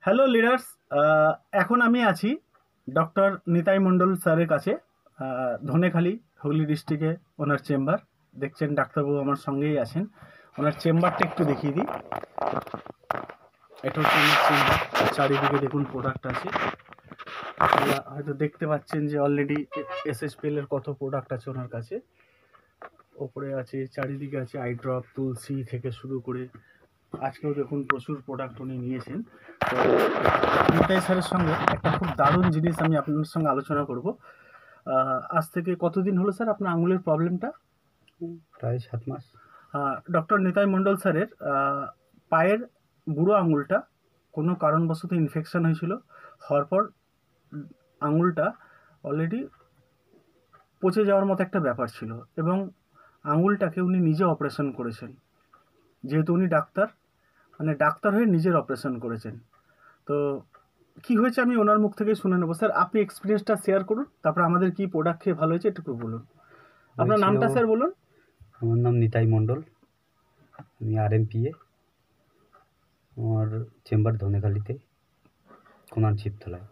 Hello leaders, এখন আমি আছি ডক্টর নিতাই মণ্ডল স্যারের কাছে, ধনেখালি হুগলি ডিস্ট্রিক্টে ওনার চেম্বার। দেখছেন ডাক্তারবাবু আমার সঙ্গেই আছেন। ওনার চেম্বারটা একটু দেখিয়ে দিই। এটা হচ্ছে ওনার চেম্বার। চারিদিকে দেখুন প্রোডাক্ট আছে। আপনারা হয়তো দেখতে পাচ্ছেন যে অলরেডি এসএসপিএল এর কত প্রোডাক্ট আছে ওনার কাছে। ওপরে আছে, চারিদিকে আছে আই ড্রপ, তুলসী থেকে শুরু করে আজকেও দেখুন প্রচুর প্রোডাক্ট উনি নিয়েছেন। তো নিতাই স্যারের সঙ্গে একটা খুব দারুণ জিনিস আমি আপনার সঙ্গে আলোচনা করব। আজ থেকে কতদিন হলো স্যার আপনার আঙুলের প্রবলেমটা? প্রায় 7 মাস। ডক্টর নিতাই মণ্ডল স্যারের পায়ের বুড়ো আঙুলটা কোনো কারণবশত ইনফেকশন হয়েছিল, হওয়ার পর আঙুলটা অলরেডি পচে যাওয়ার মতো একটা ব্যাপার ছিল এবং আঙুলটাকে উনি নিজে অপারেশন করেছেন। যেহেতু উনি ডাক্তার, মানে ডাক্তার হয়ে নিজের অপারেশন করেছেন। তো কি হয়েছে আমি ওনার মুখ থেকেই শুনে নেবো। স্যার আপনি এক্সপিরিয়েন্সটা শেয়ার করুন, তারপর আমাদের কি প্রোডাক্ট খেয়ে ভালো হয়েছে একটু বলুন। আপনার নামটা স্যার বলুন। আমার নাম নিতাই মণ্ডল, আমি RMPA। আমার চেম্বার ধনেখালিতে, কোনান শিবতলায়।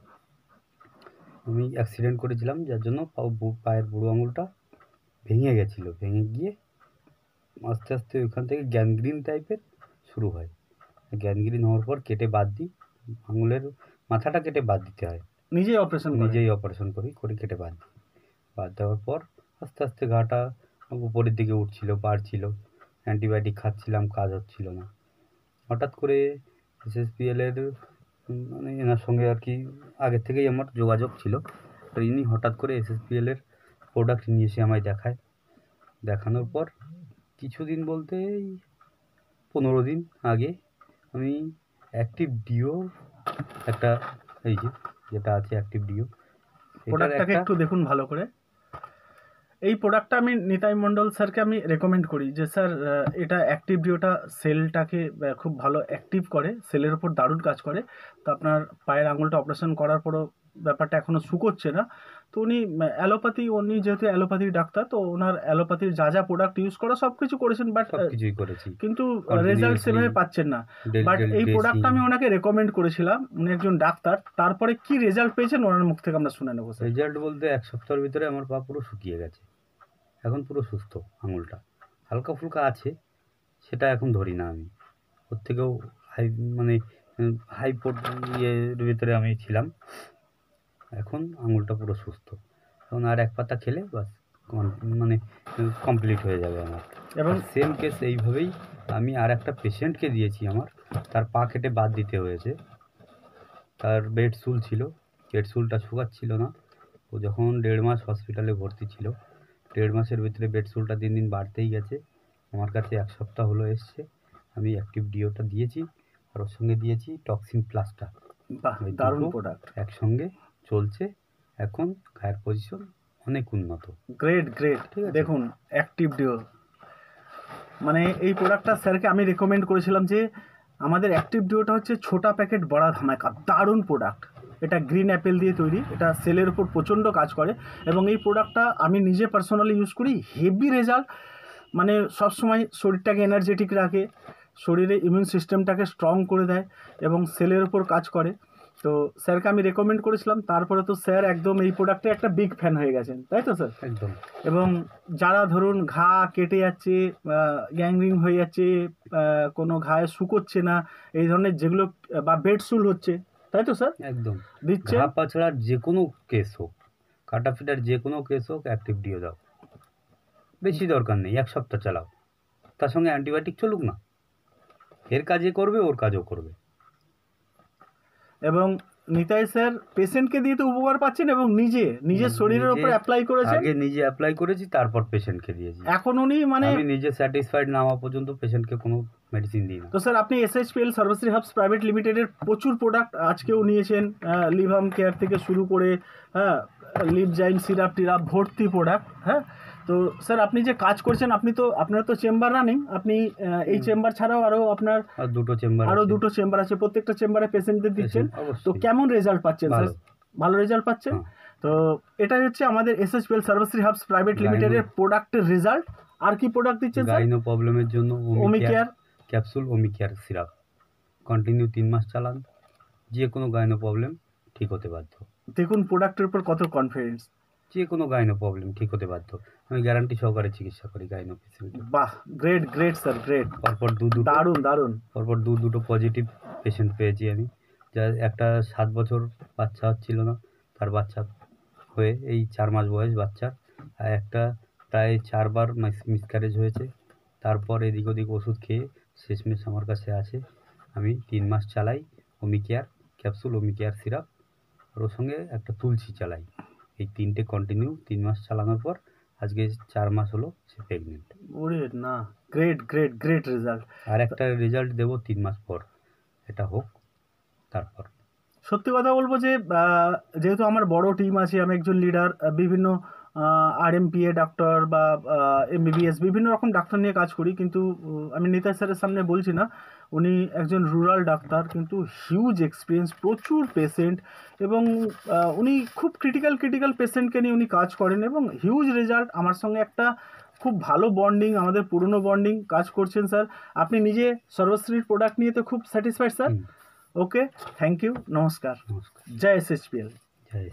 আমি অ্যাক্সিডেন্ট করেছিলাম, যার জন্য পায়ের বুড়ো আঙুলটা ভেঙে গেছিলো। ভেঙে গিয়ে আস্তে আস্তে ওইখান থেকে গ্যাংগ্রিন টাইপের শুরু হয়। গ্যাংগ্রিন হওয়ার পর কেটে বাদ দিই, আঙুলের মাথাটা কেটে বাদ দিতে হয়। নিজেই অপারেশন করে কেটে বাদ দিই। বাদ দেওয়ার পর আস্তে আস্তে ঘাটা উপরের দিকে উঠছিল, বাড়ছিল। অ্যান্টিবায়োটিক খাচ্ছিলাম, কাজ হচ্ছিল না। হঠাৎ করে SSPL এর মানে এনার সঙ্গে আর কি আগের থেকেই আমার যোগাযোগ ছিল। তো ইনি হঠাৎ করে SSPL এর প্রোডাক্ট নিয়ে এসে আমায় দেখানোর পর কিছুদিন বলতে 15 দিন আগে আমি অ্যাক্টিভ ডিও একটা, এই যেটা আছে অ্যাক্টিভ ডিও, প্রোডাক্টটাকে একটু দেখুন ভালো করে। এই প্রোডাক্টটা আমি নিতাই মণ্ডল স্যারকে আমি রেকমেন্ড করি যে স্যার এটা অ্যাক্টিভ ডিওটা সেলটাকে খুব ভালো অ্যাক্টিভ করে, সেলের ওপর দারুণ কাজ করে। তো আপনার পায়ের আঙুলটা অপারেশন করার পরও ব্যাপারটা এখনও শুকোচ্ছে না। তো উনি উনি যেহেতু অ্যালোপ্যাথির ডাক্তার, তো ওনার অ্যালোপ্যাথির যা যা প্রোডাক্ট ইউজ করা সব কিছু করেছেন, বাট কিছুই করেছি, কিন্তু রেজাল্ট সেভাবে পাচ্ছেন না। বাট এই প্রোডাক্টটা আমি ওনাকে রেকমেন্ড করেছিলাম, উনি একজন ডাক্তার। তারপরে কি রেজাল্ট পেয়েছেন ওনার মুখ থেকে আমরা শুনে নেবো। রেজাল্ট বলতে 1 সপ্তাহের ভিতরে আমার পা পুরো শুকিয়ে গেছে। এখন পুরো সুস্থ। আঙুলটা হালকা ফুলকা আছে, সেটা এখন ধরি না আমি। ওর থেকেও হাই ইয়ের ভিতরে আমি ছিলাম। এখন আঙুলটা পুরো সুস্থ। এখন আর এক পাতা খেলে বাস কমপ্লিট হয়ে যাবে আমার। এবং সেম কেস এইভাবেই আমি আর একটা পেশেন্টকে দিয়েছি। তার পা কেটে বাদ দিতে হয়েছে। তার বেড সুল ছিল, বেড সুলটা শুকাচ্ছিল না। ও যখন 1.5 মাস হসপিটালে ভর্তি ছিল, 1.5 মাসের ভিতরে বেড সুলটা দিন দিন বাড়তেই গেছে। আমার কাছে 1 সপ্তাহ হলো এসছে। আমি অ্যাক্টিভ ডিওটা দিয়েছি, আর ওর সঙ্গে দিয়েছি টক্সিন প্লাসটা। দারুণ প্রোডাক্ট একসঙ্গে চলছে। এখন গায়ের পজিশন অনেক উন্নত। Great great. দেখুন অ্যাক্টিভ ডিও, মানে এই প্রোডাক্টটা স্যারকে আমি রেকমেন্ড করেছিলাম যে আমাদের অ্যাক্টিভ ডিওটা হচ্ছে ছোটা প্যাকেট বড়া ধামাকা, দারুণ প্রোডাক্ট। এটা গ্রিন অ্যাপেল দিয়ে তৈরি, এটা সেলের উপর প্রচণ্ড কাজ করে এবং এই প্রোডাক্টটা আমি নিজে পার্সোনালি ইউজ করি, হেভি রেজাল্ট। মানে সবসময় শরীরটাকে এনার্জেটিক রাখে, শরীরে ইমিউন সিস্টেমটাকে স্ট্রং করে দেয় এবং সেলের উপর কাজ করে। তো স্যারকে আমি রেকমেন্ড করেছিলাম, তারপরে তো স্যার একদম এই প্রোডাক্টে একটা বিগ ফ্যান হয়ে গেছেন, তাই তো স্যার? একদম। এবং যারা ধরুন ঘা কেটে যাচ্ছে, গ্যাংগ্রিন হয়ে যাচ্ছে, কোনো ঘায়ে শুকোচ্ছে না, এই ধরনের যেগুলো, বা বেডসুল হচ্ছে, তাই তো স্যার? একদম দিচ্ছে। ঘা পাছড়ার যে কোনো কেস হোক, কাটা ফিটার যে কোনো কেস হোক, অ্যাক্টিভ ডিও দাও। বেশি দরকার নেই, 1 সপ্তাহ চালাও, তার সঙ্গে অ্যান্টিবায়োটিক চলুক না। এর কাজে করবে, ওর কাজও করবে। এবং নিতাই স্যার পেশেন্টকে দিয়ে তো উপকার পাচ্ছেন এবং নিজের শরীরের উপর অ্যাপ্লাই করেছেন। আগে নিজে অ্যাপ্লাই করেছি, তারপর পেশেন্টকে দিয়েছি। এখন উনি আমি নিজে স্যাটিসফাইড না হওয়া পর্যন্ত পেশেন্টকে কোনো মেডিসিন দিই না। তো স্যার আপনি SSPL সার্ভিসেস হাবস প্রাইভেট লিমিটেডের প্রচুর প্রোডাক্ট আজকেও নিয়েছেন, লিভাম কেয়ার থেকে শুরু করে লিপজাইম সিরাপ টিরাপ ভর্তি প্রোডাক্ট। হ্যাঁ, তো স্যার আপনি যে কাজ করছেন, আপনার তো চেম্বার রানিং, আপনি এই চেম্বার ছাড়াও আরও আপনার দুটো চেম্বার আছে, প্রত্যেকটা চেম্বারে পেশেন্টদের দিচ্ছেন। তো কেমন রেজাল্ট পাচ্ছেন স্যার? ভালো রেজাল্ট পাচ্ছেন। তো এটাই হচ্ছে আমাদের SSPL সার্ভিসেস হাবস প্রাইভেট লিমিটেডের প্রোডাক্টের রেজাল্ট। আর কি প্রোডাক্ট দিচ্ছেন স্যার? গাইনো প্রবলেমের জন্য ওমি care capsule, ওমি care syrup continue 3 মাস চালান, যে কোনো গাইনো প্রবলেম ঠিক হতে বাধ্য। দেখুন প্রোডাক্টের উপর কত কনফিডেন্স। যে কোনো গাইনো প্রবলেম ঠিক হতে বাধ্য। আমি গ্যারান্টি সহকারে চিকিৎসা করি গাইনো পেশেন্টের। বাহ, গ্রেট গ্রেট স্যার, গ্রেট, পরপর দারুণ দারুণ। দুটো পজিটিভ পেশেন্ট পেয়েছি আমি। যার একটা 7 বছর বাচ্চা হচ্ছিল না, তার বাচ্চা হয়ে এই 4 মাস বয়স বাচ্চার। আর একটা প্রায় 4 বার মিসক্যারেজ হয়েছে, তারপর এদিক ওদিক ওষুধ খেয়ে শেষমেশ আমার কাছে আছে। আমি 3 মাস চালাই ওমিকেয়ার ক্যাপসুল, ওমিকেয়ার সিরাপ, আর ওর সঙ্গে একটা তুলসী চালাই। এই 3টে কন্টিনিউ 3 মাস চালানোর পর আজকে 4 মাস হলো সে প্রেগনেন্ট। ওরে না, গ্রেট গ্রেট গ্রেট রেজাল্ট। আর একটা রেজাল্ট দেবো 3 মাস পর, এটা হোক তারপর। সত্যি কথা বলবো যে যেহেতু আমার বড় টিম আছে, আমি একজন লিডার, বিভিন্ন আরএমপিএ ডাক্তার বা এমবিবিএস বিভিন্ন রকম ডাক্তার নিয়ে কাজ করি, কিন্তু আমি নিতাই স্যারের সামনে বলছি না, উনি একজন রুরাল ডাক্তার, কিন্তু হিউজ এক্সপিরিয়েন্স, প্রচুর পেশেন্ট, এবং উনি খুব ক্রিটিক্যাল পেশেন্টকে নিয়ে উনি কাজ করেন এবং হিউজ রেজাল্ট। আমার সঙ্গে একটা খুব ভালো বন্ডিং, আমাদের পুরনো বন্ডিং কাজ করছেন স্যার। আপনি নিজে সর্বশ্রীর প্রোডাক্ট নিয়ে তো খুব satisfied sir. Okay, thank you, নমস্কার। নমস্কার। জয় এসএসপিএল। জয়